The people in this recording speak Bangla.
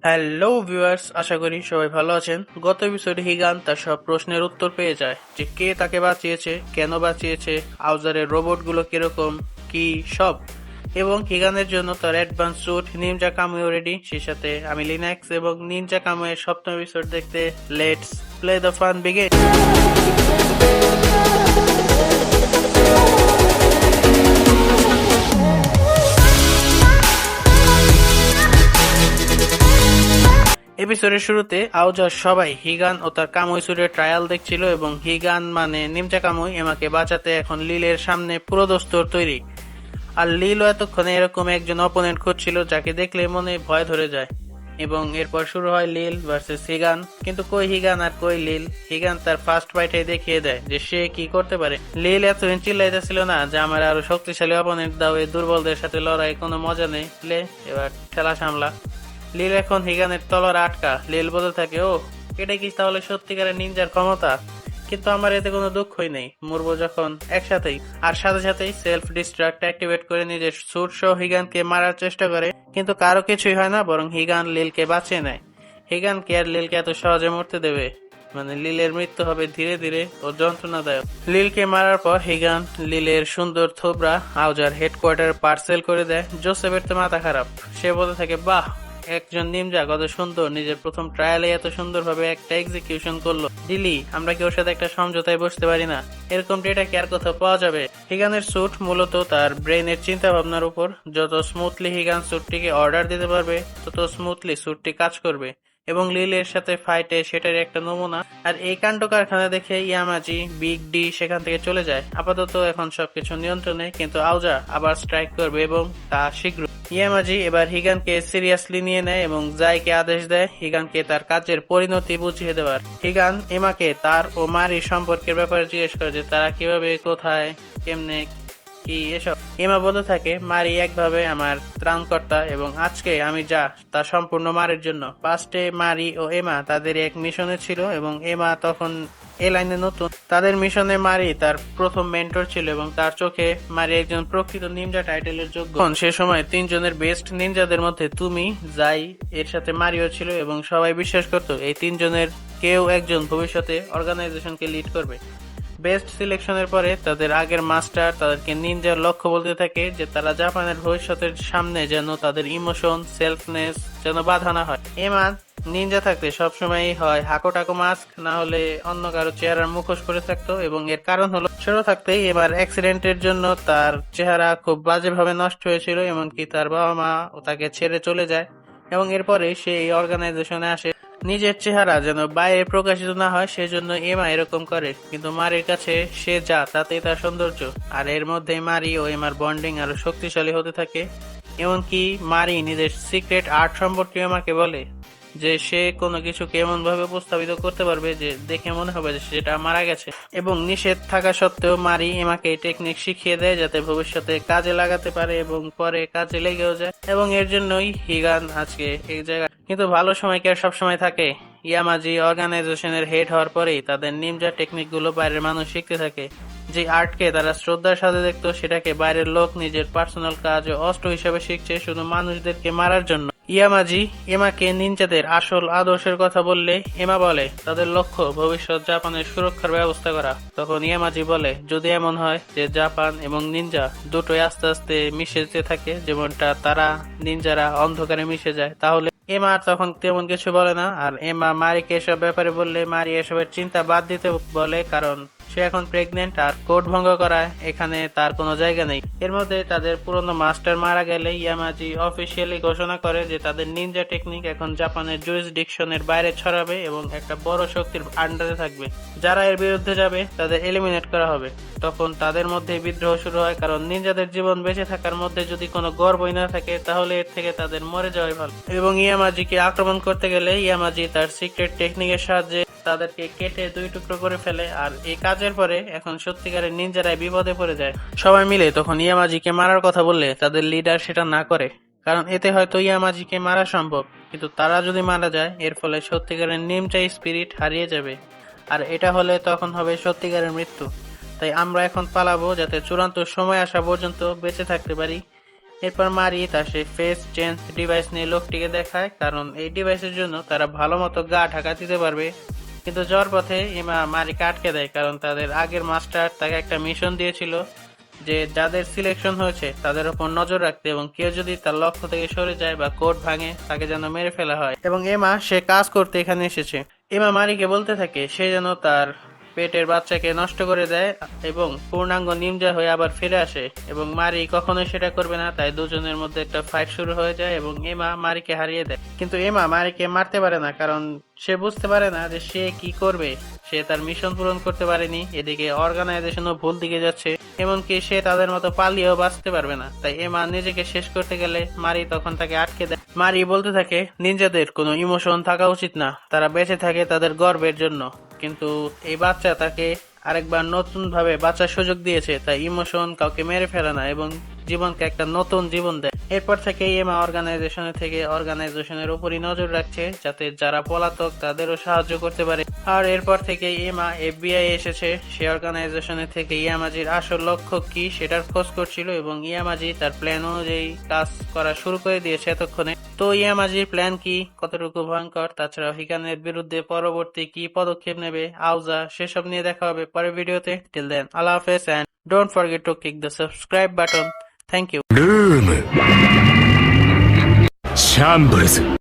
হ্যালো ভিউয়ার্স, আশা করি সবাই ভালো আছেন। গত এপিসোডে হিগান তার সব প্রশ্নের উত্তর পেয়ে যায়, যে কে তাকে বাঁচিয়েছে, কেন বাঁচিয়েছে, আউজারের রোবটগুলো কিরকম, কি সব। এবং হিগানের জন্য তার অ্যাডভান্স স্যুট নিনজা কামুও রেডি। সেই সাথে আমি লিনাক্স এবং নিনজা কামুয়ের সপ্তম এপিসোড দেখতে let's play the fun begin. এপিসোডের শুরুতে আউজার সবাই হিগান ও তার কামুই স্যুটের ট্রায়াল দেখছিল এবং হিগান মানে নিমচা কামুই এমাকে বাঁচাতে এখন লিলের সামনে পুরো দস্তুর তৈরি। আর লিলও এতক্ষণে এরকম একজন অপোনেন্ট খুঁজছিল যাকে দেখলে মনে ভয় ধরে যায়। এবং এরপর শুরু হয় লিল ভার্সেস হিগান, কিন্তু কই হিগান আর কই লিল। হিগান তার ফার্স্ট ফাইটে দেখিয়ে দেয় যে সে কি করতে পারে। লিল এতদিন চিল্লাইতেছিল না যে আমার আরো শক্তিশালী অপোনেন্ট দাও, এই দুর্বলদের সাথে লড়াই কোনো মজা নেই। এবার ঠেলা সামলা। লিল এখন হিগানের তলোয়ার আটকা। লিল বলতে থাকে, ও এটা কি তাহলে সত্যিকারের নিনজার ক্ষমতা? কিন্তু আমার এতে কোনো দুঃখই নেই, মরবো যখন একসাথেই। আর সাথে সাথেই সেলফ ডিস্ট্রাক্ট অ্যাক্টিভেট করে নিজের স্যুট সহ হিগানকে মারার চেষ্টা করে, কিন্তু কারো কিছুই হয় না, বরং হিগান লিলকে বাঁচিয়ে নেয়। হিগান কে আর লিলকে এত সহজে মরতে দেবে? মানে লিলের মৃত্যু হবে ধীরে ধীরে ও যন্ত্রণাদায়ক। লিলকে মারার পর হিগান লিলের সুন্দর থোবরা আউজার হেডকোয়ার্টার পার্সেল করে দেয়। জোসেফের তো মাথা খারাপ। সে বলতে থাকে, বাহ, একজন নিনজা কত সুন্দর, নিজের প্রথম ট্রায়ালে এত সুন্দরভাবে একটা এক্সিকিউশন করলো। দিলি, আমরা কি ওর সাথে একটা সমঝোতায় বসতে পারি না? এরকম ডেটা কি আর কোথাও পাওয়া যাবে? হিগানের স্যুট মূলত তার ব্রেনের চিন্তা ভাবনার উপর। যত স্মুথলি হিগান স্যুটটিকে অর্ডার দিতে পারবে, তত স্মুথলি স্যুটটি কাজ করবে। এবং লিলের সাথে ফাইটে সেটার একটা নমুনা। আর এই কাণ্ড কারখানা দেখে ইয়ামাজি বিগ ডি সেখান থেকে চলে যায়। আপাতত এখন সবকিছু নিয়ন্ত্রণে, কিন্তু আউজা আবার স্ট্রাইক করবে এবং তা শীঘ্র। ইয়ামাজি এবার হিগানকে সিরিয়াসলি নিয়ে নেয় এবং জাইকে আদেশ দেয় হিগানকে তার কাজের পরিণতি বুঝিয়ে দেওয়ার। হিগান এমাকে তার ও মারি সম্পর্কের ব্যাপারে জিজ্ঞেস করে যে তারা কিভাবে, কোথায়, কেমনে, কি এসব। এমা বলতে থাকে, মারি একভাবে আমার ত্রাণকর্তা এবং আজকে আমি যা তা সম্পূর্ণ মারির জন্য। পাস্টে মারি ও এমা তাদের এক মিশনে ছিল এবং এমা তখন এ লাইনে নতুন। তাদের মিশনে মারি তার প্রথম মেন্টর ছিল এবং তার চোখে মারি একজন প্রকৃত নিনজা টাইটেলের যোগ্য। সে সময় তিনজনের বেস্ট নিনজাদের মধ্যে তুমি, যাই, এর সাথে মারিও ছিল এবং সবাই বিশ্বাস করত এই তিনজনের কেউ একজন ভবিষ্যতে অর্গানাইজেশনকে লিড করবে। বেস্ট সিলেকশনের পরে তাদের আগের মাস্টার তাদেরকে নিনজার লক্ষ্য বলতে থাকে যে তারা জাপানের ভবিষ্যতের সামনে যেন তাদের ইমোশন, সেলফনেস যেন বাধা না হয়। এমা নিনজা থাকতে সবসময় হয় হাকো টাকো মাস্ক, না হলে অন্য কারো চেহারার মুখোশ করে থাকতো। এবং এর কারণ হলো ছোট থাকতেই এবার অ্যাক্সিডেন্টের জন্য তার চেহারা খুব বাজেভাবে নষ্ট হয়েছিল, এমনকি তার বাবা মা ও তাকে ছেড়ে চলে যায়। এবং এরপরে সে এই অর্গানাইজেশনে আসে। নিজের চেহারা যেন বাইরে প্রকাশিত না হয় সেজন্য এমা এরকম করে, কিন্তু মারির কাছে সে যা তাতেই তার সৌন্দর্য। আর এর মধ্যে মারি ও এমার বন্ডিং আরো শক্তিশালী হতে থাকে। এমনকি মারি নিজের সিক্রেট আর্ট সম্পর্কে এমাকে বলে যে সে কোনো কিছুকে এমন ভাবে উপস্থাপিত করতে পারবে যে দেখে মনে হবে যে সেটা মারা গেছে। এবং নিষেধ থাকা সত্ত্বেও মারি এমাকে এই টেকনিক শিখিয়ে দেয় যাতে ভবিষ্যতে কাজে লাগাতে পারে এবং পরে কাজে লেগেও যায়। এবং এর জন্যই হিগান আজকে এই জায়গায়। কিন্তু ভালো সময় কি আর সবসময় থাকে? ইয়ামাজি অর্গানাইজেশনের হেড হওয়ার পরেই তাদের নিনজা টেকনিক গুলো বাইরের মানুষ শিখতে থাকে। যে আর্টকে তারা শ্রদ্ধার সাথে দেখতো সেটাকে বাইরের লোক নিজের পার্সোনাল কাজ ও অস্ত্র হিসেবে শিখছে শুধু মানুষদেরকে মারার জন্য। ইয়ামাজি এমাকে নিনজাদের আসল আদর্শের কথা বললে এমা বলে তাদের লক্ষ্য ভবিষ্যৎ জাপানের সুরক্ষার ব্যবস্থা করা। তখন ইয়ামাজি বলে, যদি এমন হয় যে জাপান এবং নিনজা দুটোই আস্তে আস্তে মিশে যেতে থাকে, যেমনটা তারা নিনজারা অন্ধকারে মিশে যায়, তাহলে এমা আর তখন তেমন কিছু বলে না। আর এমা মারিকে এসব ব্যাপারে বললে মারি এসবের চিন্তা বাদ দিতে বলে, কারণ সে এখন প্রেগনেন্ট আর কোড ভঙ্গ করায় এখানে তার কোনো জায়গা নেই। এর মধ্যে তাদের পুরনো মাস্টার মারা গেলে ইয়ামাজি অফিসিয়ালি ঘোষণা করে যে তাদের নিনজা টেকনিক এখন জাপানের জুরিসডিকশনের বাইরে ছড়াবে এবং একটা বড় শক্তির আন্ডারে থাকবে। যারা এর বিরুদ্ধে যাবে তাদের এলিমিনেট করা হবে। তখন তাদের মধ্যে বিদ্রোহ শুরু হয়, কারণ নিনজাদের জীবন বেঁচে থাকার মধ্যে যদি কোনো গর্বই না থাকে তাহলে এর থেকে তাদের মরে যাওয়াই ভালো। এবং ইয়ামাজিকে আক্রমণ করতে গেলে ইয়ামাজি তার সিক্রেট টেকনিকের সাহায্যে তাদেরকে কেটে দুই টুকরো করে ফেলে। আর এই কাজের পরে এখন সত্যিকারের নিনজারাই বিপদে পড়ে যায়। সবাই মিলে তখন ইয়ামাজিকে মারার কথা বললে তাদের লিডার সেটা না করে, কারণ এতে হয়তো ইয়ামাজিকে মারা সম্ভব, কিন্তু তারা যদি মারা যায় এর ফলে সত্যিকারের নিনজা স্পিরিট হারিয়ে যাবে। আর এটা হলে তখন হবে সত্যিকারের মৃত্যু। তাই আমরা এখন পালাবো যাতে চূড়ান্ত সময় আসা পর্যন্ত বেঁচে থাকতে পারি। এরপর মারি তার সেই ফেস চেঞ্জ ডিভাইস নিয়ে লোকটিকে দেখায়, কারণ এই ডিভাইসের জন্য তারা ভালো মতো গা ঢাকা দিতে পারবে। কিন্তু যাওয়ার পথে ইমা মারিকে আটকে দেয়, কারণ তাদের আগের মাস্টার তাকে একটা মিশন দিয়েছিল যে যাদের সিলেকশন হয়েছে তাদের উপর নজর রাখতে, এবং কেউ যদি তার লক্ষ্য থেকে সরে যায় বা কোড ভাঙে তাকে যেন মেরে ফেলা হয়। এবং এমা সে কাজ করতে এখানে এসেছে। এমা মারিকে বলতে থাকে সে যেন তার পেটের বাচ্চাকে নষ্ট করে দেয় এবং পূর্ণাঙ্গ নিমজা হয়ে আবার ফিরে আসে, এবং মারি কখনোই সেটা করবে না। তাই দুজনের মধ্যে একটা ফাইট শুরু হয়ে যায় এবং এমা মারিকে হারিয়ে দেয়। কিন্তু এমা মারিকে মারতে পারে না, কারণ সে বুঝতে পারে না যে সে কি করবে। সে তার মিশন পূরণ করতে পারেনি, এদিকে অর্গানাইজেশনও ভুল দিকে যাচ্ছে, এমনকি সে তাদের মতো পালিয়েও বাঁচতে পারবে না। তাই এমা নিজেকে শেষ করতে গেলে মারি তখন তাকে আটকে দেয়। মারি বলতে থাকে নিনজাদের কোনো ইমোশন থাকা উচিত না, তারা বেঁচে থাকে তাদের গর্বের জন্য। কিন্তু এই বাচ্চা তাকে আরেকবার নতুন ভাবে বাঁচার সুযোগ দিয়েছে, তাই ইমোশন কাউকে মেরে ফেলে না এবং জীবনকে একটা নতুন জীবন দেয়। এরপর থেকে এমা অর্গানাইজেশনের উপরই নজর রাখছে, যাতে যারা পলাতক তাদেরও সাহায্য করতে পারে। আর এরপর থেকে এমা এফবিআই এসেছে, সে অর্গানাইজেশনের থেকে ইয়ামাজির আসল লক্ষ্য কি সেটার খোঁজ করছিল, এবং ইয়ামাজি তার প্ল্যান অনুযায়ী কাজ করা শুরু করে দিয়েছে এতক্ষণে। তো ইয়ামাজির প্ল্যান কি, কতটুকু ভয়ঙ্কর, তাছাড়া হিগানের বিরুদ্ধে পরবর্তী কি পদক্ষেপ নেবে আউজা, সেসব নিয়ে দেখা হবে পরের ভিডিওতে। টিল দেন, আল্লাহ হাফেজ, and don't forget to click the subscribe button. Thank ইউ।ルームシャンブルズ